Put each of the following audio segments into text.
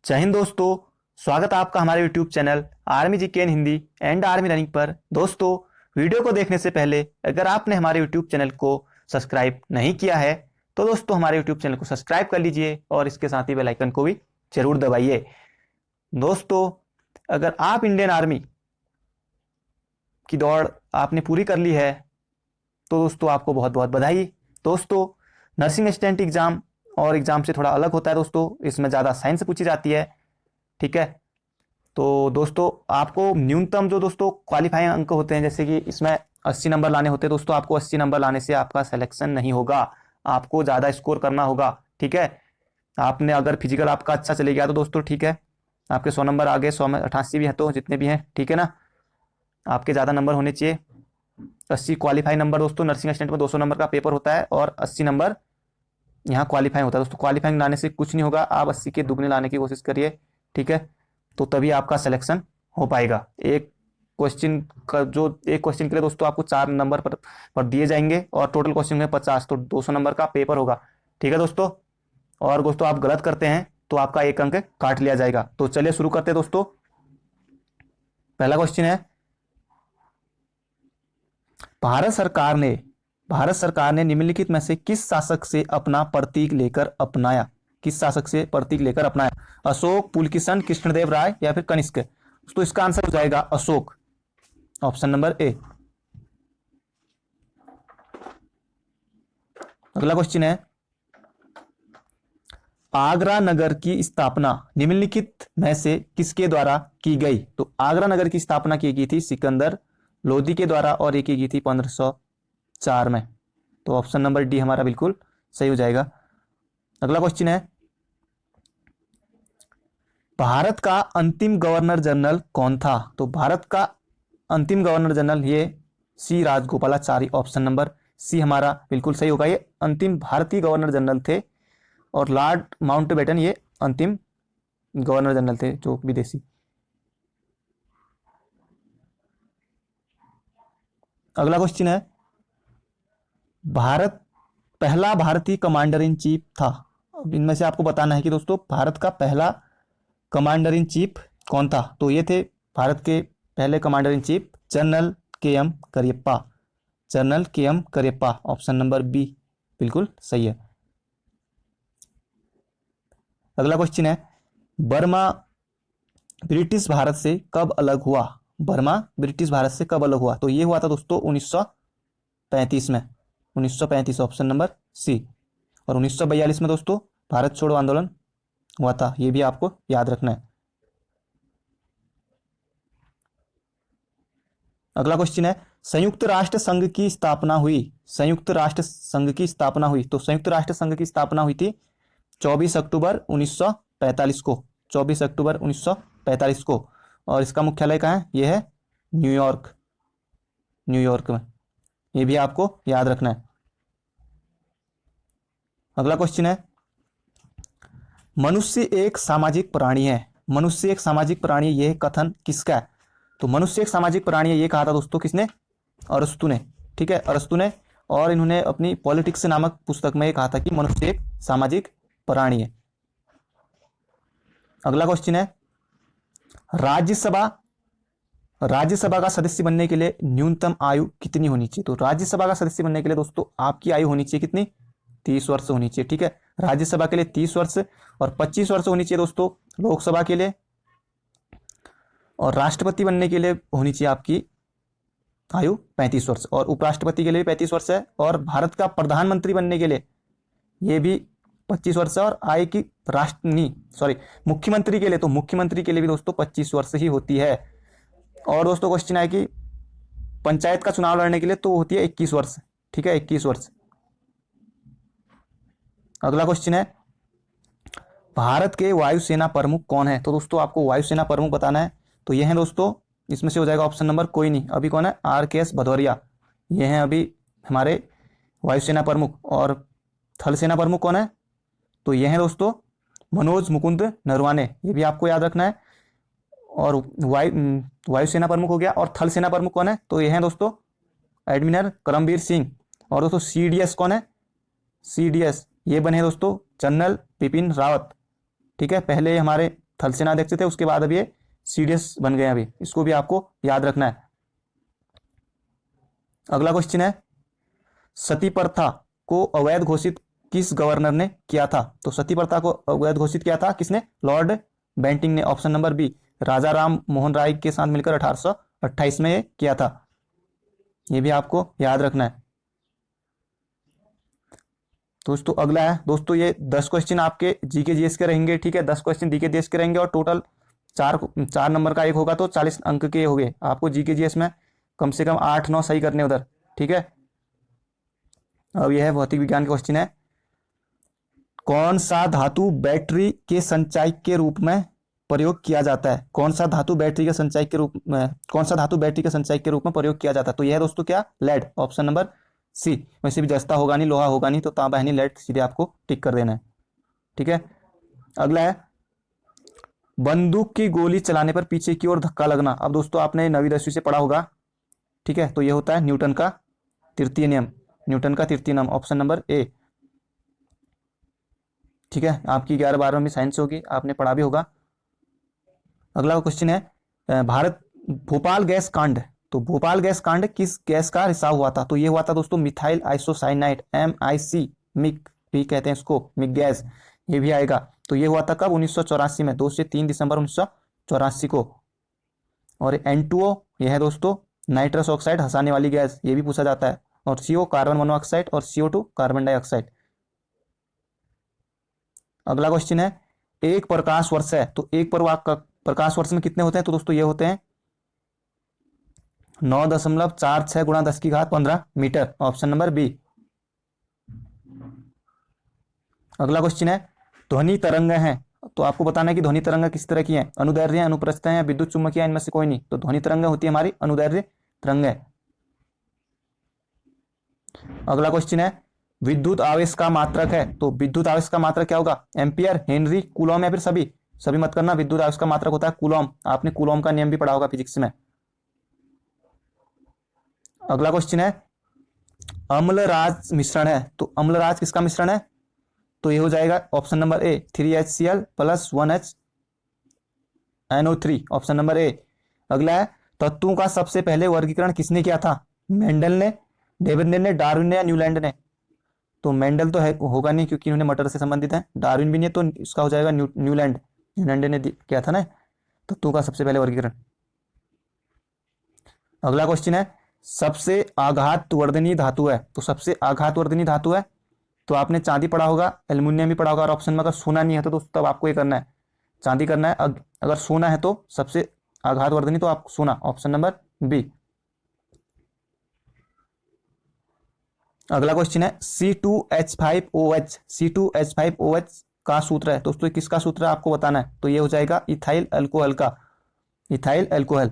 जय हिंद दोस्तों। स्वागत है आपका हमारे YouTube channel army GK in Hindi and army running पर। दोस्तों, वीडियो को देखने से पहले अगर आपने हमारे यूट्यूब चैनल को सब्सक्राइब नहीं किया है तो दोस्तों हमारे यूट्यूब चैनल को सब्सक्राइब कर लीजिए और इसके साथ ही बेल आइकन को भी जरूर दबाइए। दोस्तों, अगर आप इंडियन आर्मी की दौड़ आपने पूरी कर ली है तो दोस्तों आपको बहुत बहुत बधाई। दोस्तों, नर्सिंग असिस्टेंट एग्जाम और एग्जाम से थोड़ा अलग होता है दोस्तों, इसमें ज़्यादा साइंस पूछी जाती है। ठीक है, तो दोस्तों आपको न्यूनतम जो दोस्तों क्वालिफाइंग अंक होते हैं, जैसे कि इसमें 80 नंबर लाने होते हैं दोस्तों, आपको 80 नंबर लाने से आपका सिलेक्शन नहीं होगा, आपको ज़्यादा स्कोर करना होगा। ठीक है, आपने अगर फिजिकल आपका अच्छा चले गया तो दोस्तों ठीक है, आपके 100 नंबर आ गए, 100 में 88 भी है तो जितने भी हैं, ठीक है ना, आपके ज़्यादा नंबर होने चाहिए। 80 क्वालिफाई नंबर दोस्तों, नर्सिंग असिस्टेंट में 200 नंबर का पेपर होता है और 80 नंबर यहाँ क्वालिफाई होता है दोस्तों। क्वालिफाइंग लाने से कुछ नहीं होगा, आप 80 के दुगने लाने की कोशिश करिए। ठीक है, तो तभी आपका सिलेक्शन हो पाएगा। एक क्वेश्चन के लिए दोस्तों आपको 4 नंबर पर दिए जाएंगे और टोटल क्वेश्चन में 50, तो 200 नंबर का पेपर होगा। ठीक है दोस्तों, और दोस्तों आप गलत करते हैं तो आपका 1 अंक काट लिया जाएगा। तो चलिए शुरू करते हैं दोस्तों। पहला क्वेश्चन है, भारत सरकार ने निम्नलिखित में से किस शासक से अपना प्रतीक लेकर अपनाया? किस शासक से प्रतीक लेकर अपनाया? अशोक, पुलकिशन, कृष्णदेव राय या फिर कनिष्क? तो इसका आंसर हो जाएगा अशोक, ऑप्शन नंबर ए। अगला क्वेश्चन है, आगरा नगर की स्थापना निम्नलिखित में से किसके द्वारा की गई? तो आगरा नगर की स्थापना की गई थी सिकंदर लोदी के द्वारा और ये की गई थी 1504 में। तो ऑप्शन नंबर डी हमारा बिल्कुल सही हो जाएगा। अगला क्वेश्चन है, भारत का अंतिम गवर्नर जनरल कौन था? तो भारत का अंतिम गवर्नर जनरल ये सी राजगोपालाचारी, ऑप्शन नंबर सी हमारा बिल्कुल सही होगा। ये अंतिम भारतीय गवर्नर जनरल थे और लॉर्ड माउंटबेटन ये अंतिम गवर्नर जनरल थे जो विदेशी। अगला क्वेश्चन है, पहला भारतीय कमांडर इन चीफ था। अब इनमें से आपको बताना है कि दोस्तों भारत का पहला कमांडर इन चीफ कौन था? तो ये थे भारत के पहले commander in chief general K M. Cariappa. General K M. Cariappa, option number B बिल्कुल सही है। अगला क्वेश्चन है, बर्मा ब्रिटिश भारत से कब अलग हुआ? बर्मा ब्रिटिश भारत से कब अलग हुआ? तो ये हुआ था दोस्तों 1935 में, 1935, ऑप्शन नंबर सी। और 1942 में दोस्तों भारत छोड़ो आंदोलन हुआ था, ये भी आपको याद रखना है। अगला क्वेश्चन है, संयुक्त राष्ट्र संघ की स्थापना हुई। संयुक्त राष्ट्र संघ की स्थापना हुई, तो संयुक्त राष्ट्र संघ की स्थापना हुई थी 24 अक्टूबर 1945 को, 24 अक्टूबर 1945 को। और इसका मुख्यालय कहाँ है? यह है न्यूयॉर्क, न्यूयॉर्क में, ये भी आपको याद रखना है। अगला क्वेश्चन है, मनुष्य एक सामाजिक प्राणी है। मनुष्य एक सामाजिक प्राणी, यह कथन किसका है? तो मनुष्य एक सामाजिक प्राणी है, ये कहा था दोस्तों किसने? अरस्तु ने। ठीक है, अरस्तु ने, और इन्होंने अपनी पॉलिटिक्स नामक पुस्तक में ये कहा था कि मनुष्य एक सामाजिक प्राणी है। अगला क्वेश्चन है, राज्यसभा का सदस्य बनने के लिए न्यूनतम आयु कितनी होनी चाहिए? तो राज्यसभा का सदस्य बनने के लिए दोस्तों आपकी आयु होनी चाहिए कितनी? 30 वर्ष होनी चाहिए। ठीक है, राज्यसभा के लिए 30 वर्ष और 25 वर्ष होनी चाहिए दोस्तों लोकसभा के लिए। और राष्ट्रपति बनने के लिए होनी चाहिए आपकी आयु 35 वर्ष, और उपराष्ट्रपति के लिए भी 35 वर्ष है, और भारत का प्रधानमंत्री बनने के लिए ये भी 25 वर्ष है, और आय की मुख्यमंत्री के लिए, तो मुख्यमंत्री के लिए भी दोस्तों 25 वर्ष ही होती है। और दोस्तों क्वेश्चन है कि पंचायत का चुनाव लड़ने के लिए तो होती है 21 वर्ष। ठीक है, 21 वर्ष। अगला क्वेश्चन है, भारत के वायुसेना प्रमुख कौन है? तो दोस्तों आपको वायुसेना प्रमुख बताना है, तो ये है दोस्तों, इसमें से हो जाएगा ऑप्शन नंबर कोई नहीं, अभी कौन है? आर.के.एस. भदौरिया, ये हैं अभी हमारे वायुसेना प्रमुख। और थल सेना प्रमुख कौन है? तो ये हैं दोस्तों मनोज मुकुंद नरवाने, ये भी आपको याद रखना है। और वायुसेना प्रमुख हो गया। और थल सेना प्रमुख कौन है? तो ये हैं दोस्तों एडमिरल करमबीर सिंह। और दोस्तों CDS कौन है? CDS ये बने दोस्तों जनरल बिपिन रावत। ठीक है, पहले हमारे थल सेनाध्यक्ष थे, उसके बाद अब ये सीडीएस बन गए। अभी इसको भी आपको याद रखना है। अगला क्वेश्चन है, सती प्रथा को अवैध घोषित किस गवर्नर ने किया था? तो सती प्रथा को अवैध घोषित किया था किसने? लॉर्ड बेंटिंग ने। ऑप्शन नंबर बी, राजा राम मोहन राय के साथ मिलकर 1828 में ये किया था। ये भी आपको याद रखना है दोस्तों। अगला है दोस्तों, ये 10 क्वेश्चन आपके जीके जीएस के रहेंगे, ठीक है। 10 क्वेश्चन जीके जीएस के रहेंगे और टोटल चार नंबर का एक होगा तो 40 अंक के हो गए। आपको जीके जीएस में कम से कम 8-9 सही करने उधर, ठीक है। अब यह है भौतिक विज्ञान का क्वेश्चन है, कौन सा धातु बैटरी के संचयक के रूप में प्रयोग किया जाता है? कौन सा धातु बैटरी के संचयक के रूप में, कौन सा धातु बैटरी के संचयक के रूप में प्रयोग किया जाता है? तो यह है दोस्तों क्या? लेड। Option number C. वैसे भी जस्ता होगा नहीं, लोहा होगा नहीं, तो तांबा है नहीं, लेड सीधे आपको टिक कर देना है, ठीक है। अगला है, बंदूक की गोली चलाने पर पीछे की ओर धक्का लगना। अब दोस्तों आपने 9वीं 10वीं से पढ़ा होगा, ठीक है। तो यह होता है न्यूटन का तृतीय नियम। न्यूटन का तृतीय नियम, ऑप्शन नंबर ए, ठीक है। आपकी 11-12 में साइंस होगी, आपने पढ़ा भी होगा। अगला क्वेश्चन है, भारत भोपाल गैस कांड। तो भोपाल गैस कांड किस गैस का रिसाव हुआ था? तो ये हुआ था दोस्तों मिथाइल आइसोसाइनाइड, MIC, मिक भी कहते हैं इसको, मिक गैस, ये भी आएगा। तो ये हुआ था कब? 1984 में, 2 से 3 दिसंबर 1984 को। और N2O यह है दोस्तों नाइट्रस ऑक्साइड, हंसाने वाली गैस, ये भी पूछा जाता है। और CO कार्बन मोनोऑक्साइड और CO2 कार्बन डाइऑक्साइड। अगला क्वेश्चन है, एक प्रकाश वर्ष है, तो एक प्रकाश वर्ष में कितने होते हैं? तो दोस्तों ये होते हैं 9.46 गुणा 10⁻15 मीटर। Option number B. अगला क्वेश्चन है, ध्वनि तरंग है, तो आपको बताना है कि ध्वनि तरंग किस तरह की है? अनुदैर्ध्य, अनुप्रस्थ है या विद्युत चुम्बकीय, इनमें से कोई नहीं। तो ध्वनि तरंग होती है हमारी अनुदैर्ध्य तरंग है। अगला क्वेश्चन है, विद्युत आवेश का मात्रक है, तो विद्युत आवेश का मात्रक क्या होगा? एम्पियर, हेनरी, कूलॉम या फिर सभी मत करना। विद्युत आवेश का मात्रक होता है कूलॉम। आपने कूलॉम का नियम भी पढ़ा होगा फिजिक्स में। अगला क्वेश्चन है, अम्लराज मिश्रण है, तो अम्लराज किसका मिश्रण है? तो ये हो जाएगा ऑप्शन नंबर ए, 3HCl + 1HNO3, ऑप्शन नंबर ए। अगला है, तत्वों का सबसे पहले वर्गीकरण किसने किया था? मेंडल ने, डेविड ने, डार्विन ने या न्यूलैंड ने? तो मेंडल तो है होगा नहीं क्योंकि उन्होंने मटर से संबंधित है। डार्विन भी नहीं, तो इसका हो जाएगा न्यूलैंड ने किया था ना तत्वों का सबसे पहले वर्गीकरण। अगला क्वेश्चन है, सबसे आघातवर्धनी धातु है, तो सबसे आघातवर्धनी धातु है तो आपने चांदी पढ़ा होगा, एल्युमिनियम भी पढ़ा होगा। और ऑप्शन में अगर सोना नहीं है तो दोस्तों तब आपको ये करना है, चांदी करना है। अगर सोना है तो सबसे आघातवर्धनी तो आप सोना, ऑप्शन नंबर बी। अगला क्वेश्चन है, C2H5OH, C2H5OH का सूत्र है दोस्तों, किसका सूत्र है आपको बताना है? तो ये हो जाएगा इथाइल अल्कोहल का, इथाइल अल्कोहल।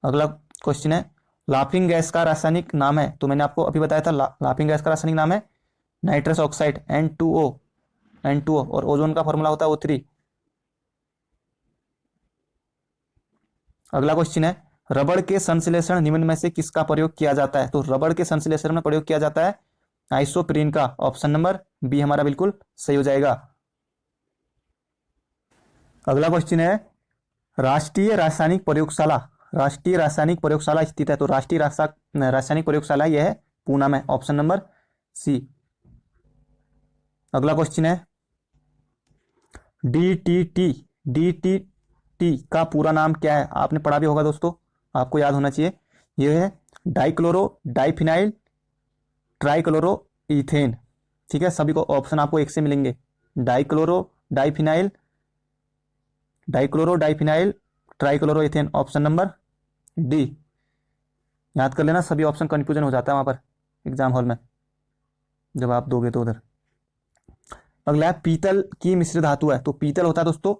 अगला क्वेश्चन है, लाफिंग गैस का रासायनिक नाम है, तो मैंने आपको अभी बताया था लाफिंग गैस का रासायनिक नाम है नाइट्रस ऑक्साइड, N2O, और ओजोन का फॉर्मूला होता है O3। अगला क्वेश्चन है, रबड़ के संश्लेषण निम्न में से किसका प्रयोग किया जाता है? तो रबड़ के संश्लेषण में प्रयोग किया जाता है आइसोप्रीन का, ऑप्शन नंबर बी हमारा बिल्कुल सही हो जाएगा। अगला क्वेश्चन है, राष्ट्रीय रासायनिक प्रयोगशाला स्थित है, तो राष्ट्रीय रासायनिक प्रयोगशाला यह है पूना में, ऑप्शन नंबर सी। अगला क्वेश्चन है, डीटीटी का पूरा नाम क्या है? आपने पढ़ा भी होगा दोस्तों, आपको याद होना चाहिए। यह है डाइक्लोरो डाइफिनाइल ट्राइक्लोरो इथेन, ठीक है। सभी को ऑप्शन आपको एक से मिलेंगे, dichloro diphenyl trichloro ethane, option number D. याद कर लेना, सभी ऑप्शन कंफ्यूजन हो जाता है वहां पर एग्जाम हॉल में जब आप दोगे तो उधर। अगला है, पीतल की मिश्र धातु है, तो पीतल होता है दोस्तों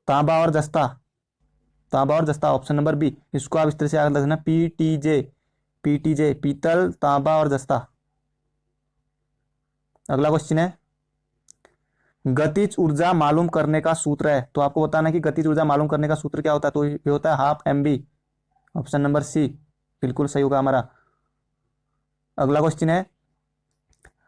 तांबा और जस्ता, ऑप्शन नंबर बी। इसको आप इस तरह से याद रखना, पीटीजे, पीतल, तांबा और जस्ता। अगला क्वेश्चन है, गतिज ऊर्जा मालूम करने का सूत्र है, तो आपको बताना है कि गतिज ऊर्जा मालूम करने का सूत्र क्या होता है? तो ये होता है 1/2 mv, ऑप्शन नंबर सी बिल्कुल सही होगा हमारा। अगला क्वेश्चन है,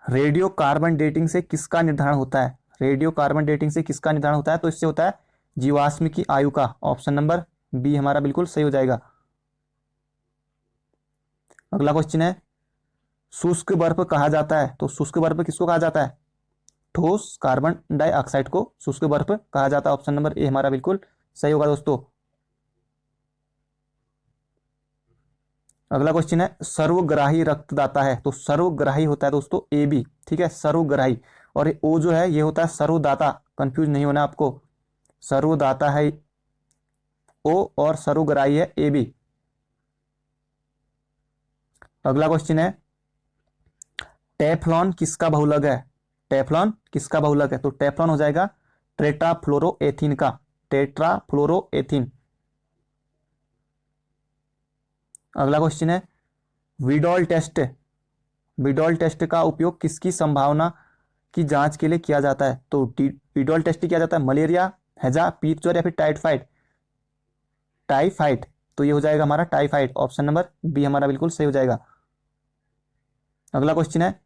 रेडियो कार्बन डेटिंग से किसका निर्धारण होता है? रेडियो कार्बन डेटिंग से किसका निर्धारण होता है? तो इससे होता है जीवाश्म की आयु का। ऑप्शन नंबर बी हमारा बिल्कुल सही हो जाएगा। अगला क्वेश्चन है, शुष्क बर्फ कहा जाता है, तो शुष्क बर्फ किसको कहा जाता है? ठोस कार्बन डाइऑक्साइड को शुष्क बर्फ कहा जाता है। ऑप्शन नंबर ए हमारा बिल्कुल सही होगा दोस्तों। अगला क्वेश्चन है, सर्वग्राही रक्तदाता है, तो सर्वग्राही होता है दोस्तों ए बी, ठीक है, सर्वग्राही। और ओ जो है ये होता है सर्वदाता, कंफ्यूज नहीं होना आपको, सर्वदाता है ओ और सर्वग्राही है ए बी। अगला क्वेश्चन है, टेफ्लॉन किसका बहुलक है? टेफ्लॉन किसका बहुलक है? तो टेफ्लॉन हो जाएगा टेट्राफ्लोरोएथीन का, टेट्राफ्लोरोएथीन। अगला क्वेश्चन है, विडॉल टेस्ट, विडॉल टेस्ट का उपयोग किसकी संभावना की जांच के लिए किया जाता है? तो विडॉल टेस्ट किया जाता है मलेरिया, हैजा, पीत ज्वर या फिर टाइफाइड, टाइफाइड। तो ये हो जाएगा हमारा टाइफाइड। ऑप्शन नंबर बी हमारा बिल्कुल सही हो जाएगा। अगला क्वेश्चन है,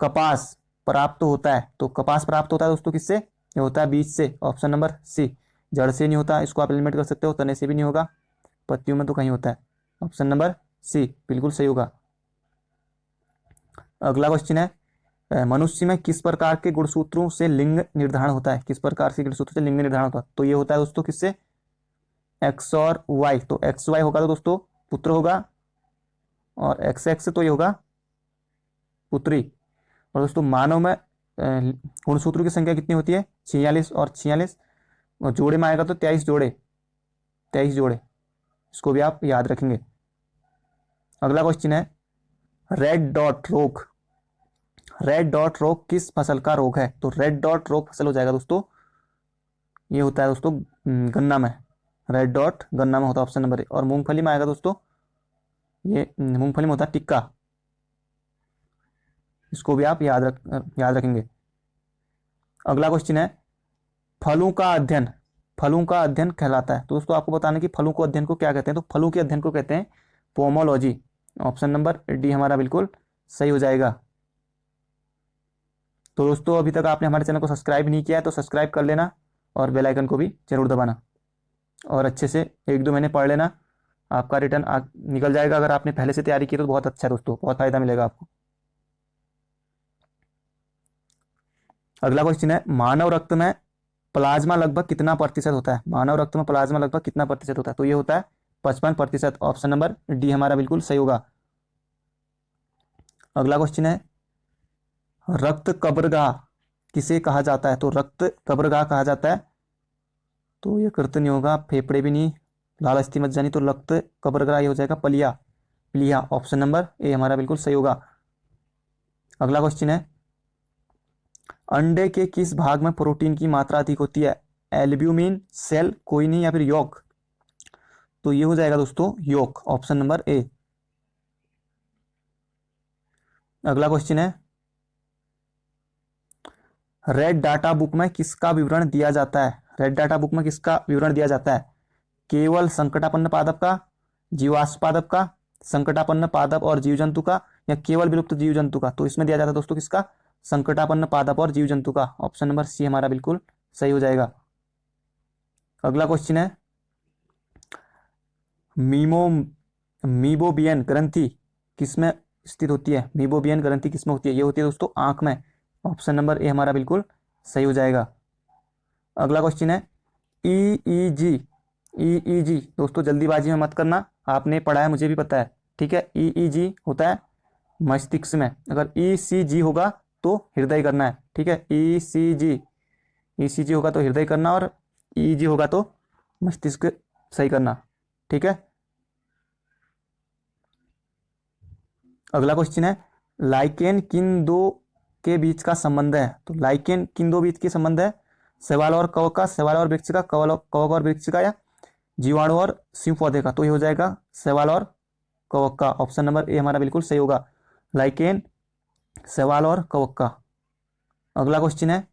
कपास प्राप्त होता है, तो कपास प्राप्त होता है दोस्तों किससे? ये होता है बीज से। ऑप्शन नंबर सी, जड़ से नहीं होता, इसको आप एलिमिनेट कर सकते हो, तने से भी नहीं होगा, पत्तियों में तो कहीं होता है। ऑप्शन नंबर सी बिल्कुल सही होगा। अगला क्वेश्चन है, मनुष्य में किस प्रकार के गुणसूत्रों से लिंग निर्धारण होता है? किस प्रकार से गुणसूत्रों से लिंग निर्धारण होता है? तो ये होता है दोस्तों किससे? एक्स और वाई। तो एक्स वाई होगा तो दोस्तों पुत्र होगा, और एक्स एक्स तो ये होगा पुत्री। और दोस्तों मानव में गुणसूत्रों की संख्या कितनी होती है? 46 और 46, और जोड़े में आएगा तो 23 जोड़े, 23 जोड़े, इसको भी आप याद रखेंगे। अगला क्वेश्चन है, रेड डॉट रोग, रेड डॉट रोग किस फसल का रोग है? तो रेड डॉट रोग फसल हो जाएगा दोस्तों, ये होता है दोस्तों गन्ना में, रेड डॉट गन्ना में होता है। ऑप्शन नंबर ए। और मूंगफली में आएगा दोस्तों, ये मूंगफली में होता है टिक्का, इसको भी आप याद रखेंगे। अगला क्वेश्चन है, फलों का अध्ययन, फलों का अध्ययन कहलाता है, तो दोस्तों आपको बताना कि फलों को अध्ययन को क्या कहते हैं? तो फलों के अध्ययन को कहते हैं पोमोलॉजी। ऑप्शन नंबर डी हमारा बिल्कुल सही हो जाएगा। तो दोस्तों अभी तक आपने हमारे चैनल को सब्सक्राइब नहीं किया है तो सब्सक्राइब कर लेना, और बेल आइकन को भी जरूर दबाना, और अच्छे से 1-2 महीने पढ़ लेना, आपका रिटर्न निकल जाएगा। अगर आपने पहले से तैयारी की तो बहुत अच्छा है दोस्तों, बहुत फायदा मिलेगा आपको। अगला क्वेश्चन है, मानव रक्त में प्लाज्मा लगभग कितना प्रतिशत होता है? मानव रक्त में प्लाज्मा लगभग कितना प्रतिशत होता है? तो ये होता है 55%। ऑप्शन नंबर डी हमारा बिल्कुल सही होगा। अगला क्वेश्चन है, रक्त कब्रगाह किसे कहा जाता है? तो रक्त कब्रगाह कहा जाता है, तो ये कृत नहीं होगा, फेफड़े भी नहीं, लालस्ती मत जानी, तो रक्त कब्रगाह ये हो जाएगा पलिया, प्लिया। ऑप्शन नंबर ए हमारा बिल्कुल सही होगा। अगला क्वेश्चन है, अंडे के किस भाग में प्रोटीन की मात्रा अधिक होती है? एल्ब्यूमिन, सेल, कोइनी या फिर योक? तो ये हो जाएगा दोस्तों योक। ऑप्शन नंबर ए। अगला क्वेश्चन है, रेड डाटा बुक में किसका विवरण दिया जाता है? रेड डाटा बुक में किसका विवरण दिया जाता है? केवल संकटापन्न पादप का, जीवाश्म पादप का, संकटापन्न पादप और जीव जंतु का, या केवल विलुप्त जीव जंतु का? तो इसमें दिया जाता है दोस्तों किसका? संकटापन्न पादप और जीव जंतु का। ऑप्शन नंबर सी हमारा बिल्कुल सही हो जाएगा। अगला क्वेश्चन है, मीमो मीबोबियन ग्रंथि किसमें स्थित होती है? मीबोबियन ग्रंथि किसमें होती है? ये होती है दोस्तों आंख में। ऑप्शन नंबर ए हमारा बिल्कुल सही हो जाएगा। अगला क्वेश्चन है, ईईजी, ईईजी दोस्तों जल्दीबाजी में मत करना, आपने पढ़ा है मुझे भी पता है, ठीक है। ईईजी होता है मस्तिष्क में, अगर ईसीजी होगा तो हृदय करना है, ठीक है। ईसीजी, ईसीजी होगा तो हृदय करना, और ईजी होगा तो मस्तिष्क सही करना, ठीक है। अगला क्वेश्चन है, लाइकेन किन दो के बीच का संबंध है? तो लाइकेन किन दो बीच के संबंध है? शैवाल और कवक का, शैवाल और वृक्ष का, कवक और वृक्ष का, या जीवाणु और सिंह पौधे का? तो ये हो जाएगा शैवाल और कवक का। ऑप्शन नंबर ए हमारा बिल्कुल सही होगा, लाइकेन शैवाल और कवक का। अगला क्वेश्चन है,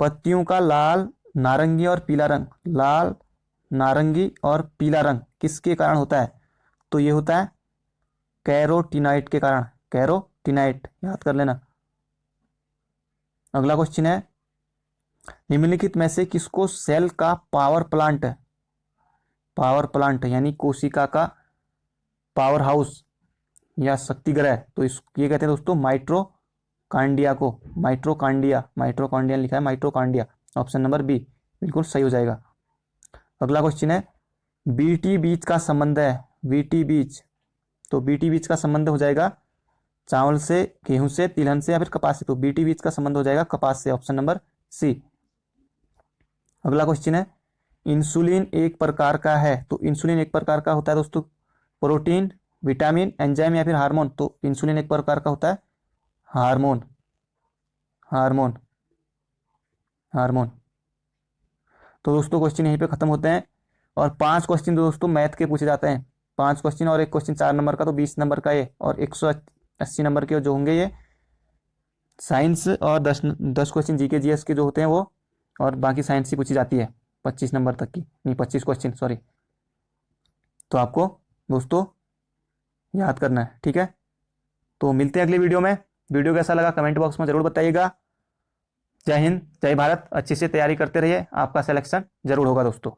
पत्तियों का लाल, नारंगी और पीला रंग, लाल, नारंगी और पीला रंग किसके कारण होता है? तो ये होता है कैरोटीनाइट के कारण, कैरोटीनाइट याद कर लेना। अगला क्वेश्चन है, निम्नलिखित में से किसको सेल का पावर प्लांट यानी कोशिका का पावर हाउस या शक्तिग्रह, तो इस ये कहते हैं दोस्तों माइट्रोकांडिया को। माइट्रोकांडिया लिखा है, माइट्रोकांडिया। ऑप्शन नंबर बी बिल्कुल सही हो जाएगा। अगला क्वेश्चन है, बीटी बीज का संबंध है, बीटी बीज, तो बीटी बीज का संबंध हो जाएगा चावल से, गेहूं से, तिलहन से या फिर कपास से, तो बीटी बीज का संबंध हो जाएगा कपास से। Option number C. अगला क्वेश्चन है, इंसुलिन एक प्रकार का है, तो इंसुलिन एक प्रकार का होता है दोस्तों प्रोटीन, विटामिन, एंजाइम या फिर हार्मोन, तो इंसुलिन एक प्रकार का होता है हार्मोन। तो दोस्तों क्वेश्चन यहीं पे खत्म होते हैं। और 5 क्वेश्चन दोस्तों मैथ के पूछे जाते हैं, 5 क्वेश्चन और एक क्वेश्चन 4 नंबर का, तो 20 नंबर का ये, और 180 नंबर के जो होंगे ये साइंस, और 10 क्वेश्चन जीके जीएस के जो होते हैं वो, और बाकी साइंस ही पूछी जाती है 25 नंबर तक की, नहीं 25 क्वेश्चन सॉरी। तो आपको दोस्तों याद करना है, ठीक है। तो मिलते हैं अगली वीडियो में। वीडियो कैसा लगा कमेंट बॉक्स में जरूर बताइएगा। जय हिंद, जय भारत। अच्छे से तैयारी करते रहिए, आपका सिलेक्शन जरूर होगा दोस्तों।